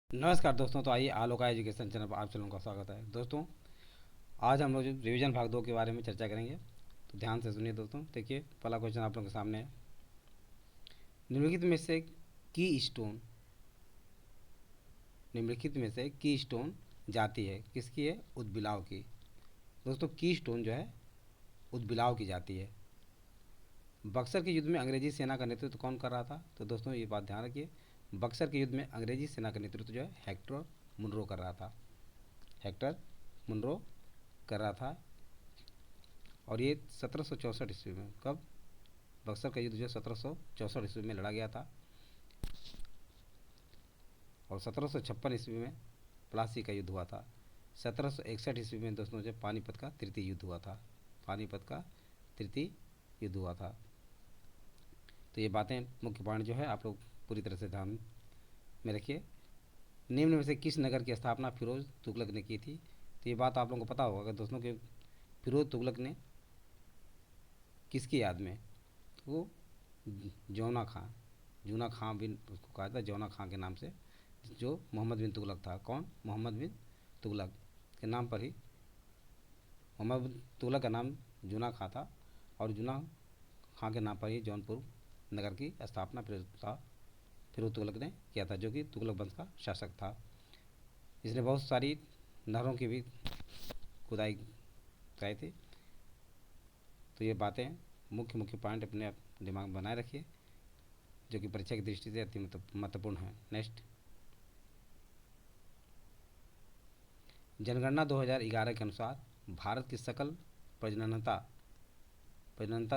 नमस्कार दोस्तों। तो आइए आलोका एजुकेशन चैनल पर आप सभी का स्वागत है। दोस्तों आज हम लोग रिवीजन भाग 2 के बारे में चर्चा करेंगे, तो ध्यान से सुनिए। दोस्तों देखिए, पहला क्वेश्चन आप लोगों के सामने है। निम्नलिखित में से की स्टोन निम्नलिखित में से की स्टोन जाति है किसकी है? उदबिलाव की। दोस्तों की स्टोन जो है उदबिलाव की जाति है। बक्सर के युद्ध में अंग्रेजी सेना का नेतृत्व कौन कर रहा था? तो दोस्तों ये बात ध्यान रखिए, बक्सर के युद्ध में अंग्रेजी सेना का नेतृत्व जो है हेक्टर मुनरो कर रहा था। हेक्टर मुनरो कर रहा था। और ये 1764 ईस्वी में, कब? बक्सर का युद्ध जो 1764 ईस्वी में लड़ा गया था। और 1756 ईस्वी में प्लासी का युद्ध हुआ था। 1761 ईस्वी में दोस्तों जो पानीपत का तृतीय युद्ध हुआ था। पानीपत का तृतीय युद्ध हुआ था। तो ये बातें, मुख्य पॉइंट जो है आप लोग पूरी तरह से ध्यान में रखिए। निम्न में से किस नगर की स्थापना फिरोज तुगलक ने की थी? तो ये बात आप लोगों को पता होगा दोस्तों कि फिरोज तुगलक ने किसकी याद में? वो जौना खां, जूना खां बिन उसको कहा था जौना खां के नाम से, जो मोहम्मद बिन तुगलक था। कौन? मोहम्मद बिन तुगलक के नाम पर ही, मोहम्मद बिन तुगलक का नाम जूना खां था और जूना खां के नाम पर ही जौनपुर नगर की स्थापना फिरोज तुगलक ने किया था, जो कि तुगलक वंश का शासक था। इसने बहुत सारी नहरों की भी खुदाई कराई थी। तो ये बातें मुख्य मुख्य पॉइंट अपने आप दिमाग में बनाए रखिए, जो कि परीक्षा की दृष्टि से अति महत्वपूर्ण है। नेक्स्ट, जनगणना 2011 के अनुसार भारत की सकल प्रजननता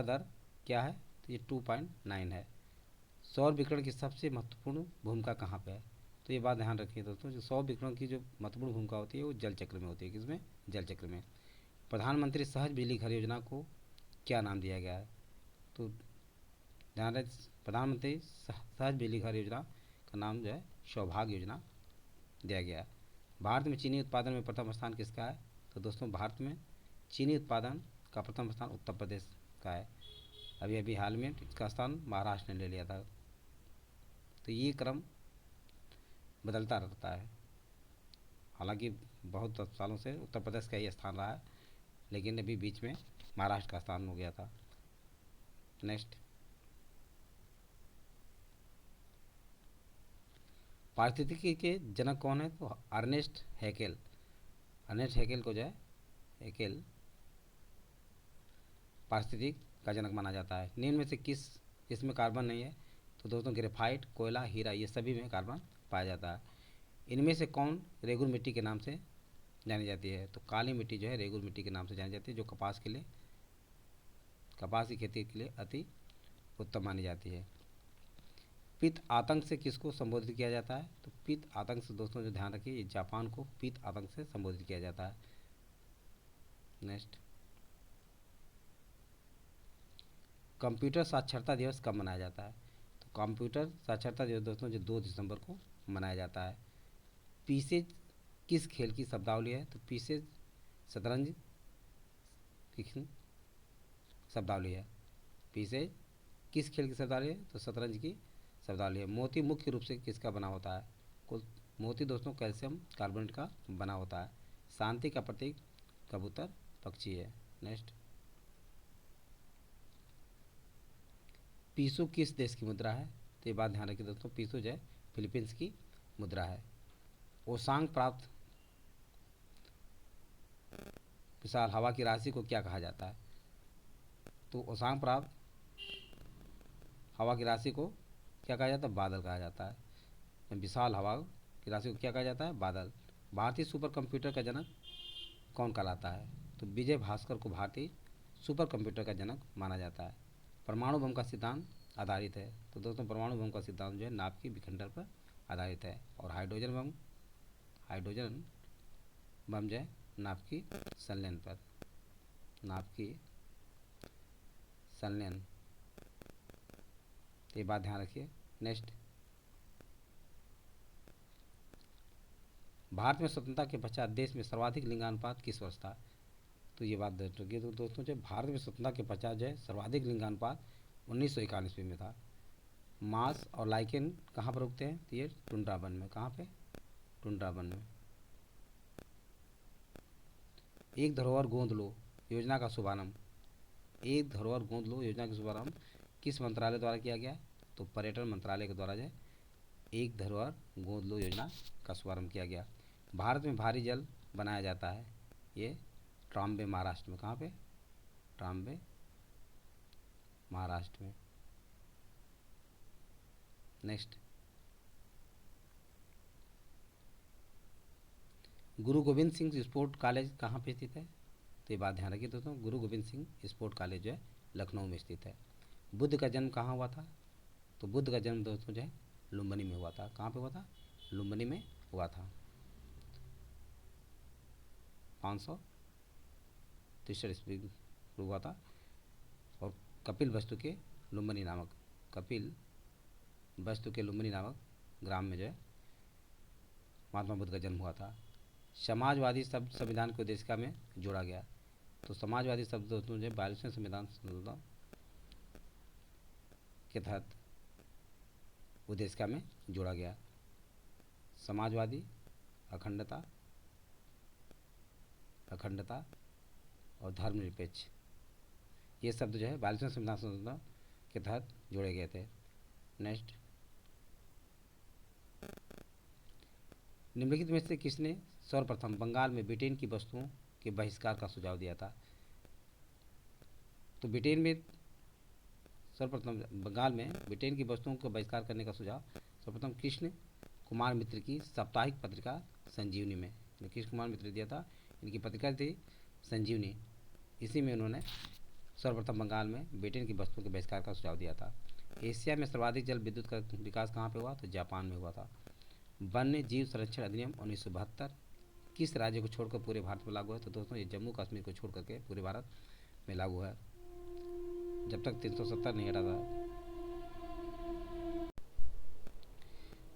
दर क्या है? तो ये 2.9 है। सौर विकिरण की सबसे महत्वपूर्ण भूमिका कहाँ पे है? तो ये बात ध्यान रखिए दोस्तों, जो सौर विकिरण की जो महत्वपूर्ण भूमिका होती है वो जल चक्र में होती है। किसमें? जल चक्र में। प्रधानमंत्री सहज बिजली घर योजना को क्या नाम दिया गया है? तो ध्यान रहे, प्रधानमंत्री सहज बिजली घर योजना का नाम जो है सौभाग्य योजना दिया गया है। भारत में चीनी उत्पादन में प्रथम स्थान किसका है? तो दोस्तों भारत में चीनी उत्पादन का प्रथम स्थान उत्तर प्रदेश का है। अभी अभी हाल में इसका स्थान महाराष्ट्र ने ले लिया था। तो ये क्रम बदलता रहता है। हालांकि बहुत सालों से उत्तर प्रदेश का ही स्थान रहा है, लेकिन अभी बीच में महाराष्ट्र का स्थान हो गया था। नेक्स्ट, पारिस्थितिकी के जनक कौन है? तो अर्नेस्ट हैकेल। अर्नेस्ट हैकेल को जो है हैकेल पारिस्थितिक का जनक माना जाता है। निम्न में से किस इसमें कार्बन नहीं है? तो दोस्तों ग्रेफाइट, कोयला, हीरा, ये सभी में कार्बन पाया जाता है। इनमें से कौन रेगुर मिट्टी के नाम से जानी जाती है? तो काली मिट्टी जो है रेगुर मिट्टी के नाम से जानी जाती है, जो कपास की खेती के लिए अति उत्तम मानी जाती है। पित्त आतंक से किसको संबोधित किया जाता है? तो पित्त आतंक से दोस्तों जो ध्यान रखिए, जापान को पित्त आतंक से संबोधित किया जाता है। नेक्स्ट, कंप्यूटर साक्षरता दिवस कब मनाया जाता है? तो कंप्यूटर साक्षरता दिवस दोस्तों जो 2 दिसंबर को मनाया जाता है। पीसेज किस खेल की शब्दावली है? तो पीसेज शतरंज की शब्दावली है। पीसेज किस खेल की शब्दावली है? तो शतरंज की शब्दावली है। मोती मुख्य रूप से किसका बना होता है? कुल मोती दोस्तों कैल्शियम कार्बोनेट का बना होता है। शांति का प्रतीक कबूतर पक्षी है। नेक्स्ट, पीसो किस देश की मुद्रा है? तो ये बात ध्यान रखिए दोस्तों, पीसो जो है फिलीपींस की मुद्रा है। ओसांग प्राप्त विशाल हवा की राशि को क्या कहा जाता है? तो ओसांग प्राप्त हवा की राशि को क्या कहा जाता है? बादल कहा जाता है। विशाल हवा की राशि को क्या कहा जाता है? बादल। भारतीय सुपर कंप्यूटर का जनक कौन कहलाता है? तो विजय भास्कर को भारतीय सुपर कंप्यूटर का जनक माना जाता है। परमाणु बम का सिद्धांत आधारित है। तो दोस्तों परमाणु बम का सिद्धांत जो है नाभ के विखंडन पर आधारित है। और हाइड्रोजन बम जो है नाभ की संलयन पर, नाभ की संलयन। तो ये बात ध्यान रखिए। नेक्स्ट, भारत में स्वतंत्रता के पश्चात देश में सर्वाधिक लिंगानुपात किस वर्ष था? तो ये बात ध्यान रखिए। तो दोस्तों जब भारत में स्वतंत्रता के पश्चात जो है सर्वाधिक लिंगानुपात 1951 में था। मांस और लाइकेन कहाँ पर उगते हैं? तो ये टुंड्रा वन में। कहाँ पे? टुंड्रा वन में। एक धरोहर गोंद लो योजना का शुभारंभ, एक धरोहर गोंद लो योजना का शुभारंभ किस मंत्रालय द्वारा किया गया? तो पर्यटन मंत्रालय के द्वारा जो है एक धरोहर गोंद लो योजना का शुभारंभ किया गया। भारत में भारी जल बनाया जाता है, ये ट्राम्बे महाराष्ट्र में। कहाँ पे? ट्राम्बे महाराष्ट्र में। नेक्स्ट, गुरु गोविंद सिंह स्पोर्ट कॉलेज कहाँ पे स्थित है? तो ये बात ध्यान रखिए दोस्तों, गुरु गोविंद सिंह स्पोर्ट कॉलेज जो है लखनऊ में स्थित है। बुद्ध का जन्म कहाँ हुआ था? तो बुद्ध का जन्म दोस्तों जो है लुम्बिनी में हुआ था। कहाँ पे हुआ था? लुम्बिनी में हुआ था। 563 ईस्वी में हुआ था। और कपिल वस्तु के लुम्बिनी नामक, कपिल वस्तु के लुम्बिनी नामक ग्राम में जो है महात्मा बुद्ध का जन्म हुआ था। समाजवादी शब्द संविधान के उद्देशिका में जोड़ा गया। तो समाजवादी शब्द दोस्तों जो 42वें संविधान संशोधन के तहत उद्देशिका में जोड़ा गया। समाजवादी, अखंडता, अखंडता और धर्मनिरपेक्ष, ये शब्द जो है 42वें संविधान संशोधन के तहत जोड़े गए थे। नेक्स्ट, निम्नलिखित में से किसने सर्वप्रथम बंगाल में ब्रिटेन की वस्तुओं के बहिष्कार का सुझाव दिया था? तो ब्रिटेन में सर्वप्रथम बंगाल में ब्रिटेन की वस्तुओं को बहिष्कार करने का सुझाव सर्वप्रथम कृष्ण कुमार मित्र की साप्ताहिक पत्रिका संजीवनी में, कृष्ण कुमार मित्र दिया था। इनकी पत्रिका थी संजीवनी, इसी में उन्होंने सर्वप्रथम बंगाल में ब्रिटेन की वस्तुओं के बहिष्कार का सुझाव दिया था। एशिया में सर्वाधिक जल विद्युत का विकास कहाँ पे हुआ? तो जापान में हुआ था। वन्य जीव संरक्षण अधिनियम 1972 किस राज्य को छोड़कर पूरे भारत में लागू है? तो दोस्तों ये जम्मू कश्मीर को छोड़ करके पूरे भारत में लागू है, जब तक 370 नहीं हटा था।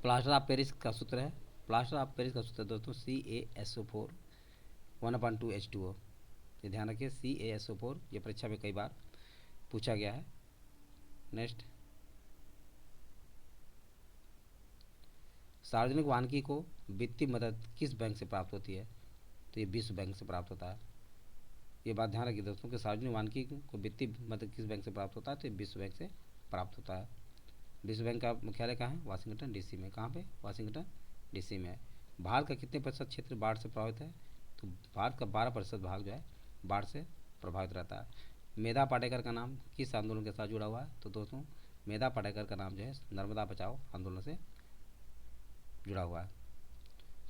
प्लास्टर ऑफ पेरिस का सूत्र है, प्लास्टर ऑफ पेरिस का सूत्र दोस्तों CaSO4 1/2H2O। ये ध्यान रखिए, CaSO4, ये परीक्षा में कई बार पूछा गया है। नेक्स्ट, सार्वजनिक वानिकी को वित्तीय मदद किस बैंक से प्राप्त होती है? तो ये विश्व बैंक से प्राप्त होता है। ये बात ध्यान रखिए दोस्तों कि सार्वजनिक वानिकी को वित्तीय मदद किस बैंक से प्राप्त होता है? तो ये विश्व बैंक से प्राप्त होता है। विश्व बैंक का मुख्यालय कहाँ है? वाशिंगटन DC में। कहाँ पे? वाशिंगटन DC में है। भारत का कितने प्रतिशत क्षेत्र बाढ़ से प्रभावित है? तो भारत का 12% भाग जो है बाढ़ से प्रभावित रहता है। मेधा पाटेकर का नाम किस आंदोलन के साथ जुड़ा हुआ है? तो दोस्तों मेधा पाटेकर का नाम जो है नर्मदा बचाओ आंदोलन से जुड़ा हुआ है।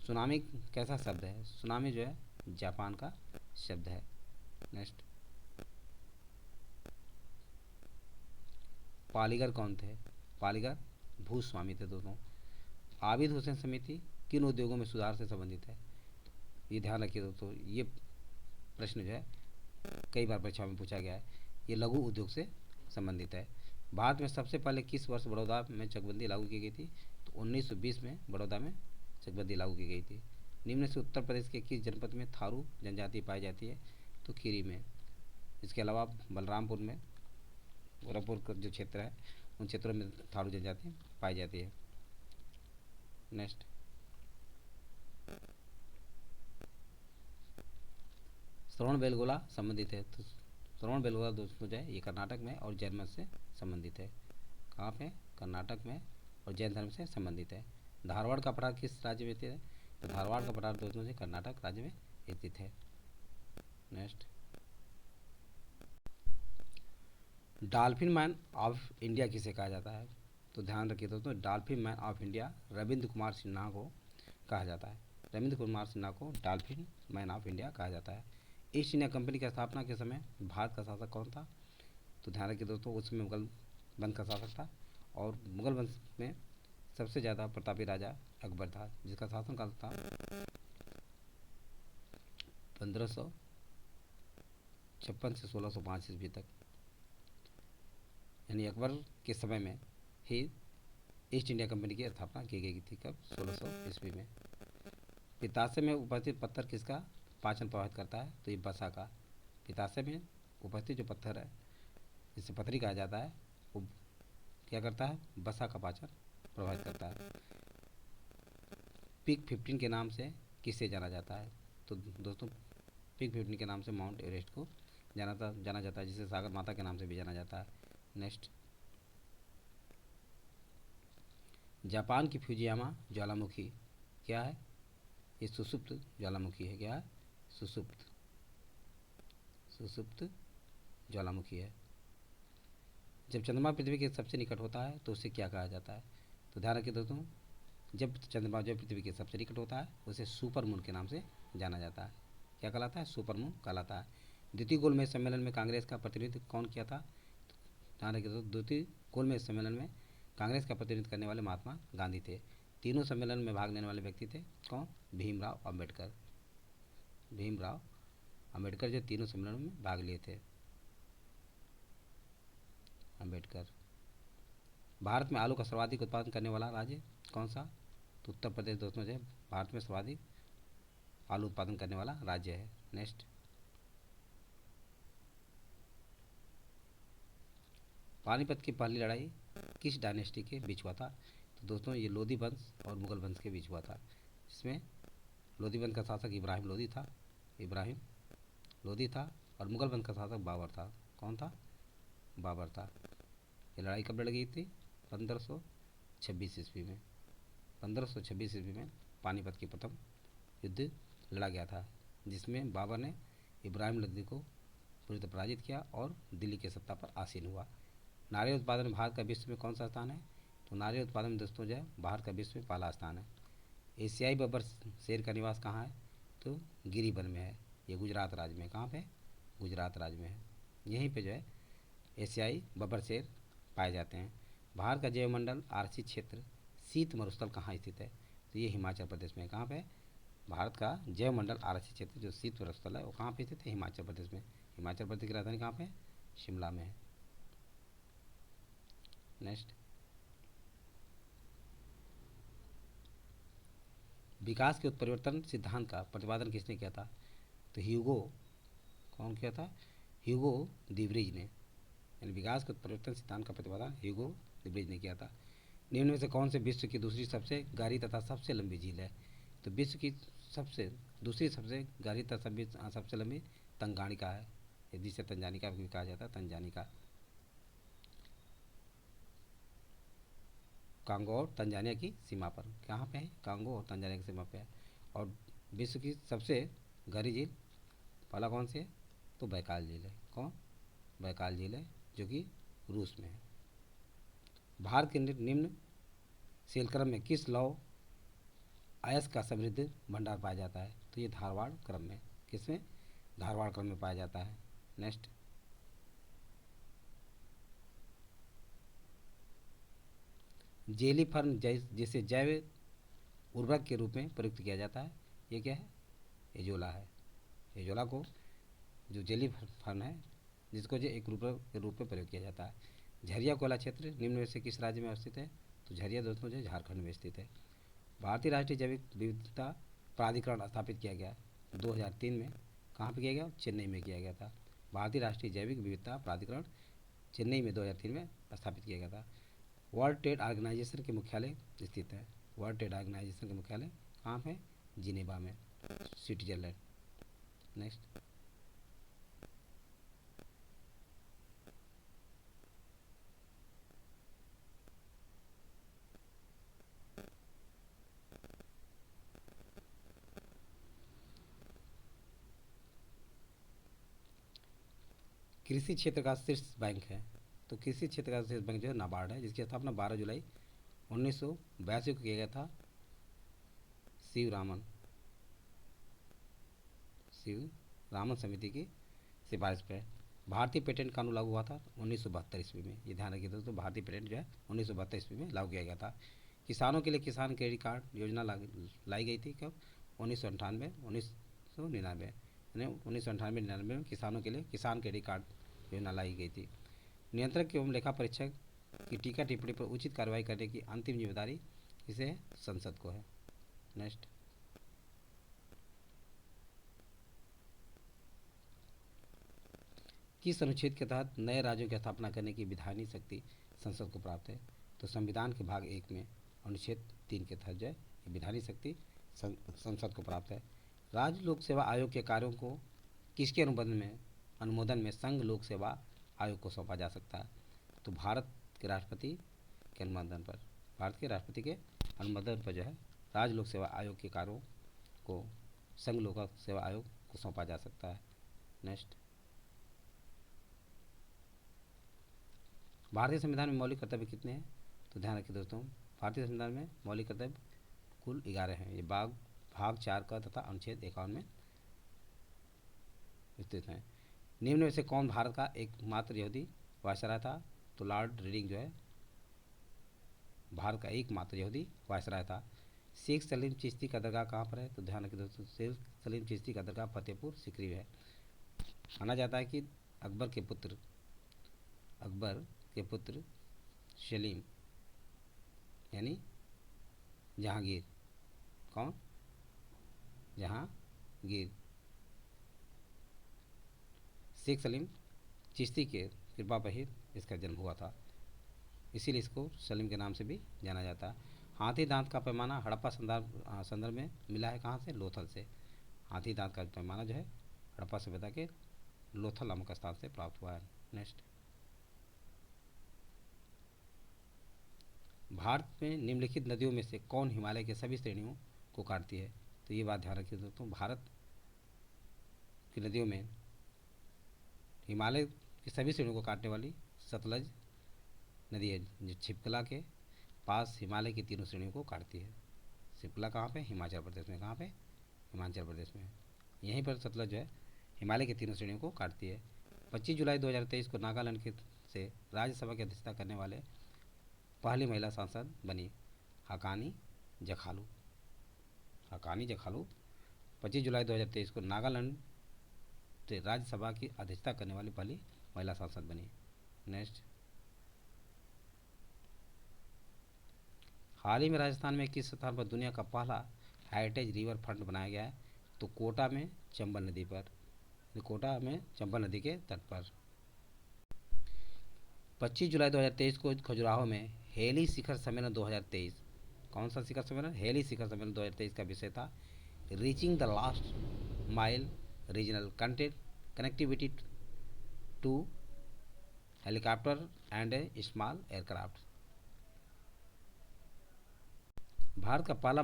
सुनामी कैसा शब्द है? सुनामी जो है जापान का शब्द है। नेक्स्ट, पालीगर कौन थे? पालीगर भूस्वामी थे दोस्तों। आबिद हुसैन समिति किन उद्योगों में सुधार से संबंधित है? ये ध्यान रखिए दोस्तों, ये प्रश्न जो है कई बार परीक्षा में पूछा गया है। ये लघु उद्योग से संबंधित है। भारत में सबसे पहले किस वर्ष बड़ौदा में चकबंदी लागू की गई थी? तो 1920 में बड़ौदा में चकबंदी लागू की गई थी। निम्न से उत्तर प्रदेश के किस जनपद में थारू जनजाति पाई जाती है? तो खीरी में। इसके अलावा बलरामपुर में, गोरखपुर का जो क्षेत्र है उन क्षेत्रों में थारू जनजाति पाई जाती है। नेक्स्ट, श्रवण बेलगोला संबंधित है। तो श्रवण बेलगोला दोस्तों जो है ये कर्नाटक में और जैन मत से संबंधित है। कहाँ पे? कर्नाटक में और जैन धर्म से संबंधित है। धारवाड़ का पठार किस राज्य में स्थित है? तो धारवाड़ का पठार दोस्तों से कर्नाटक राज्य में स्थित है। Next, dolphin man of India किसे कहा जाता है? तो ध्यान रखिए दोस्तों, dolphin man of India Ravindra Kumar Sinha को कहा जाता है। रविंद्र कुमार सिन्हा को डॉल्फिन मैन ऑफ इंडिया कहा जाता है। ईस्ट इंडिया कंपनी की स्थापना के समय भारत का शासक कौन था? तो ध्यान रखिए दोस्तों, उसमें मुगल वंश का शासक था और मुगल वंश में सबसे ज़्यादा प्रतापी राजा अकबर था, जिसका शासनकाल था 1556 से 1605 ईस्वी तक। यानी अकबर के समय में ही ईस्ट इंडिया कंपनी की स्थापना की गई थी। कब? 1600 ईस्वी में। पिताशय में उपस्थित पत्थर किसका पाचन प्रभावित करता है? तो ये बसा का। पिताशय में उपस्थित जो पत्थर है, जिसे पथरी कहा जाता है, वो क्या करता है? बसा का पाचन प्रभावित करता है। पिक 15 के नाम से किसे जाना जाता है? तो दोस्तों पिक 15 के नाम से माउंट एवरेस्ट को जाना जाता है, जिसे सागर माता के नाम से भी जाना जाता है। नेक्स्ट, जापान की फ्यूजियामा ज्वालामुखी क्या है? ये सुसुप्त ज्वालामुखी है। क्या है? सुसुप्त सुसुप्त ज्वालामुखी है। जब चंद्रमा पृथ्वी के सबसे निकट होता है तो उसे क्या कहा जाता है? तो ध्यान रखिए दोस्तों, जब चंद्रमा जो पृथ्वी के सबसे निकट होता है उसे सुपर मून के नाम से जाना जाता है। क्या कहलाता है? सुपर मून कहलाता है। द्वितीय गोलमेज सम्मेलन में कांग्रेस का प्रतिनिधित्व कौन किया था? ध्यान रखिए दोस्तों, द्वितीय गोलमेज सम्मेलन में कांग्रेस का प्रतिनिधित्व करने वाले महात्मा गांधी थे। तीनों सम्मेलन में भाग लेने वाले व्यक्ति थे कौन? भीमराव अम्बेडकर। भीमराव अम्बेडकर जो तीनों सम्मेलनों में भाग लिए थे। अम्बेडकर। भारत में आलू का सर्वाधिक उत्पादन करने वाला राज्य कौन सा? तो उत्तर प्रदेश दोस्तों जो भारत में सर्वाधिक आलू उत्पादन करने वाला राज्य है। नेक्स्ट, पानीपत की पहली लड़ाई किस डायनेस्टी के बीच हुआ था? तो दोस्तों ये लोधी वंश और मुगल वंश के बीच हुआ था। इसमें लोधी वंश का शासक इब्राहिम लोधी था। इब्राहिम लोधी था। और मुगल वंश का शासक बाबर था। कौन था? बाबर था। ये लड़ाई कब लड़ गई थी? 1526 ईस्वी में। 1526 ईस्वी में पानीपत की प्रथम युद्ध लड़ा गया था, जिसमें बाबर ने इब्राहिम लोधी को पूरी तरह पराजित किया और दिल्ली की सत्ता पर आसीन हुआ। नारियल उत्पादन में भारत का विश्व में कौन सा स्थान है? तो नारियल उत्पादन में दोस्तों जो है भारत का विश्व में पहला स्थान है। एशियाई बब्बर शेर का निवास कहाँ है? तो गिरिवन में है। ये गुजरात राज्य में। कहाँ पे? गुजरात राज्य में है। यहीं पे जो है एशियाई बब्बर शेर पाए जाते हैं। भारत का जैवमंडल आरक्षित क्षेत्र शीत मरुस्थल कहाँ स्थित है? तो ये हिमाचल प्रदेश में। कहाँ पे? भारत का जैवमंडल आरक्षित क्षेत्र जो शीत मरुस्थल है वो कहाँ पे स्थित है? हिमाचल प्रदेश में। हिमाचल प्रदेश की राजधानी कहाँ पे? शिमला में है। नेक्स्ट, विकास के उत्परिवर्तन सिद्धांत का प्रतिपादन किसने किया था? तो ह्यूगो। कौन किया था? ह्यूगो दिवरीज ने। यानी विकास के उत्परिवर्तन सिद्धांत का प्रतिपादन ह्यूगो दिवरीज ने किया था। निम्न में से कौन से विश्व की दूसरी सबसे गहरी तथा सबसे लंबी झील है? तो विश्व की सबसे दूसरी सबसे गहरी तथा सबसे लंबी तंगाणिका है, जिसे तंजानिका भी कहा जाता है। तंजानिका कांगो और तंजानिया की सीमा पर। कहाँ पे है? कांगो और तंजानिया की सीमा पे है। और विश्व की सबसे गहरी झील पहला कौन सी है? तो बैकाल झील है। कौन? बैकाल झील है, जो कि रूस में है। भारत के निम्न शैलक्रम में किस लौह अयस्क का समृद्ध भंडार पाया जाता है? तो ये धारवाड़ क्रम में। किसमें? धारवाड़ क्रम में पाया जाता है। नेक्स्ट, जेली फर्न जिसे जैव उर्वरक के रूप में प्रयुक्त किया जाता है, ये क्या है? एजोला है। एजोला को जो जेली फर्न है जिसको जो एक उर्वरक के रूप में प्रयोग किया जाता है। झरिया कोयला क्षेत्र निम्न में से किस राज्य में अवस्थित है? तो झरिया दोस्तों जो झारखंड में स्थित है। भारतीय राष्ट्रीय जैविक विविधता प्राधिकरण स्थापित किया गया 2003 में। कहाँ पे किया गया? चेन्नई में किया गया था। भारतीय राष्ट्रीय जैविक विविधता प्राधिकरण चेन्नई में 2003 में स्थापित किया गया था। वर्ल्ड ट्रेड ऑर्गेनाइजेशन के मुख्यालय स्थित है। वर्ल्ड ट्रेड ऑर्गेनाइजेशन का मुख्यालय कहाँ पे? जिनेवा में, स्विट्जरलैंड। नेक्स्ट, कृषि क्षेत्र का शीर्ष बैंक है। तो कृषि क्षेत्र का शीर्ष बैंक जो है नाबार्ड है, जिसकी स्थापना 12 जुलाई 1982 को किया गया था। शिव रामन समिति की सिफारिश पर। भारतीय पेटेंट कानून लागू हुआ था 1972 ईस्वी में। ये ध्यान रखिए दोस्तों, भारतीय पेटेंट जो है 1972 ईस्वी में लागू किया गया था। किसानों के लिए किसान क्रेडिट कार्ड योजना लाई गई थी कब? 1999 यानी 1998-99 में किसानों के लिए किसान क्रेडिट कार्ड योजना लाई गई थी। नियंत्रक एवं लेखा परीक्षक की टीका टिप्पणी पर उचित कार्रवाई करने की अंतिम जिम्मेदारी इसे संसद को है। नेक्स्ट, किस अनुच्छेद के तहत नए राज्यों की स्थापना करने की विधायी शक्ति संसद को प्राप्त है? तो संविधान के भाग 1 में अनुच्छेद 3 के तहत जो है विधायी शक्ति संसद को प्राप्त है। राज्य लोक सेवा आयोग के कार्यों को किसके अनुमोदन में संघ लोक सेवा आयोग को सौंपा जा सकता है? तो भारत के राष्ट्रपति के अनुमोदन पर, भारत के राष्ट्रपति के अनुमोदन पर जो है राज्य लोक सेवा आयोग के कार्यों को संघ लोक सेवा आयोग को सौंपा जा सकता है। नेक्स्ट, भारतीय संविधान में मौलिक कर्तव्य कितने हैं? तो ध्यान रखिए दोस्तों, भारतीय संविधान में मौलिक कर्तव्य कुल 11 हैं। ये भाग 4 का तथा अनुच्छेद 51 में स्थित हैं। निम्न में से कौन भारत का एकमात्र यहूदी वायसराय था? तो लॉर्ड रीडिंग जो है भारत का एकमात्र यहूदी वायसराय था। शेख सलीम चिश्ती का दरगाह कहाँ पर है? तो ध्यान रखिए दोस्तों, शेख सलीम चिश्ती का दरगाह फतेहपुर सीकरी है। माना जाता है कि अकबर के पुत्र सलीम यानी जहांगीर, कौन? जहांगीर शेख सलीम चिश्ती के कृपा पर ही इसका जन्म हुआ था, इसीलिए इसको सलीम के नाम से भी जाना जाता है। हाथी दांत का पैमाना हड़प्पा संदर्भ में मिला है कहाँ से? लोथल से। हाथी दांत का पैमाना जो है हड़प्पा सभ्यता के लोथल नामक स्थान से प्राप्त हुआ है। नेक्स्ट, भारत में निम्नलिखित नदियों में से कौन हिमालय के सभी श्रेणियों को काटती है? तो ये बात ध्यान रखिए दोस्तों, भारत की नदियों में हिमालय की सभी श्रेणियों को काटने वाली सतलज नदी है, जो छिपकला के पास हिमालय की तीनों श्रेणियों को काटती है। छिपकला कहाँ पे? हिमाचल प्रदेश में। कहाँ पे? हिमाचल प्रदेश में। यहीं पर सतलज जो है हिमालय की तीनों श्रेणियों को काटती है। 25 जुलाई 2023 को नागालैंड के से राज्यसभा की अध्यक्षता करने वाले पहली महिला सांसद बनी हकानी जखालू। हकानी जखालू 25 जुलाई 2023 को नागालैंड से राज्यसभा की अध्यक्षता करने वाली पहली महिला सांसद बनी। नेक्स्ट, हाल ही में राजस्थान में किस स्थान पर दुनिया का पहला हेरिटेज रिवर फ्रंट बनाया गया है? तो कोटा में चंबल नदी पर, कोटा में चंबल नदी के तट पर। 25 जुलाई 2023 को खजुराहो में हेली शिखर सम्मेलन 2023, कौन सा शिखर सम्मेलन? हेली शिखर सम्मेलन 2023 का विषय था reaching the last mile regional connectivity to helicopter and a small aircraft. Bharat का पहला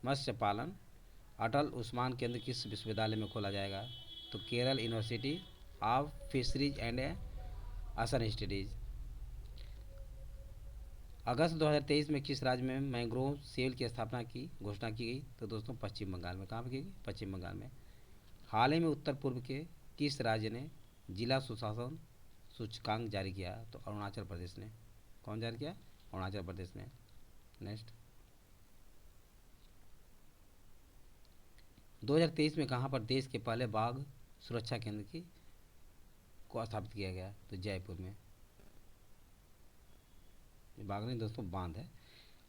मत्स्य पालन अटल उस्मान केंद्र किस विश्वविद्यालय में खोला जाएगा? तो Kerala university of fisheries and असर स्टडीज। अगस्त 2023 में किस राज्य में मैंग्रोव सेल की स्थापना की घोषणा की गई? तो दोस्तों पश्चिम बंगाल में। कहाँ पर की गई? पश्चिम बंगाल में। हाल ही में उत्तर पूर्व के किस राज्य ने जिला सुशासन सूचकांक जारी किया? तो अरुणाचल प्रदेश ने। कौन जारी किया? अरुणाचल प्रदेश ने। नेक्स्ट, 2023 में कहाँ पर देश के पहले बाघ सुरक्षा केंद्र को स्थापित किया गया? तो जयपुर में। बाघ नहीं दोस्तों, बांध है।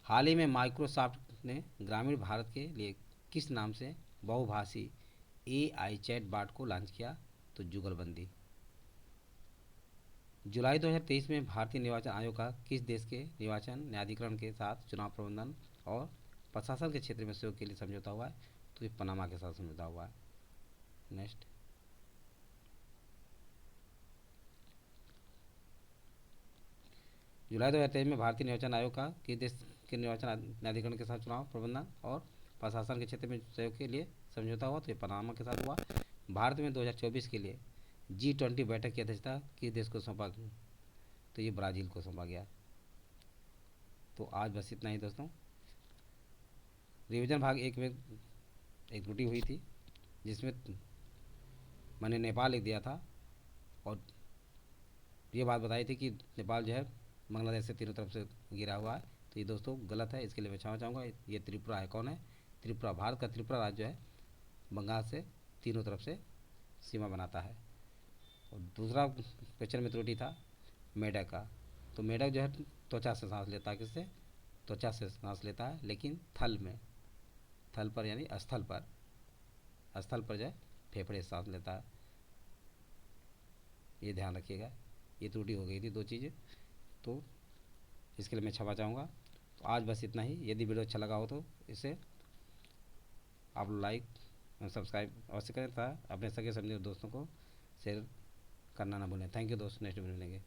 हाल ही में माइक्रोसॉफ्ट ने ग्रामीण भारत के लिए किस नाम से बहुभाषी AI चैट बॉट को लॉन्च किया? तो जुगलबंदी। जुलाई 2023 में भारतीय निर्वाचन आयोग का किस देश के निर्वाचन न्यायाधिकरण के साथ चुनाव प्रबंधन और प्रशासन के क्षेत्र में सहयोग के लिए समझौता हुआ है? तो ये पनामा के साथ समझौता हुआ है। नेक्स्ट, जुलाई 2023 में भारतीय निर्वाचन आयोग का किस देश के निर्वाचन न्यायाधिकरण के साथ चुनाव प्रबंधन और प्रशासन के क्षेत्र में सहयोग के लिए समझौता हुआ? तो ये पनामा के साथ हुआ। भारत में 2024 के लिए G20 बैठक की अध्यक्षता किस देश को सौंपा? तो ये ब्राज़ील को सौंपा गया। तो आज बस इतना ही दोस्तों। रिवीजन भाग 1 में एक त्रुटि हुई थी जिसमें मैंने नेपाल लिख दिया था और ये बात बताई थी कि नेपाल जो है बांग्लादेश से तीनों तरफ से घिरा हुआ है। तो ये दोस्तों गलत है, इसके लिए मैं क्षमा चाहूँगा। ये त्रिपुरा है। कौन है? त्रिपुरा। भारत का त्रिपुरा राज्य जो है बंगाल से तीनों तरफ से सीमा बनाता है। और दूसरा क्वेश्चन में त्रुटि था मेढक का। तो मेढक जो है त्वचा से सांस लेता है। किससे? त्वचा से सांस लेता है, लेकिन थल पर यानी स्थल पर जो है फेफड़े से सांस लेता है। ये ध्यान रखिएगा, ये त्रुटि हो गई थी 2 चीज़ें। तो इसके लिए मैं क्षमा चाहूँगा। तो आज बस इतना ही। यदि वीडियो अच्छा लगा हो तो इसे आप लाइक और सब्सक्राइब अवश्य करें तथा अपने सगे समझे दोस्तों को शेयर करना ना भूलें। थैंक यू दोस्तों, नेक्स्ट वीडियो मिलेंगे।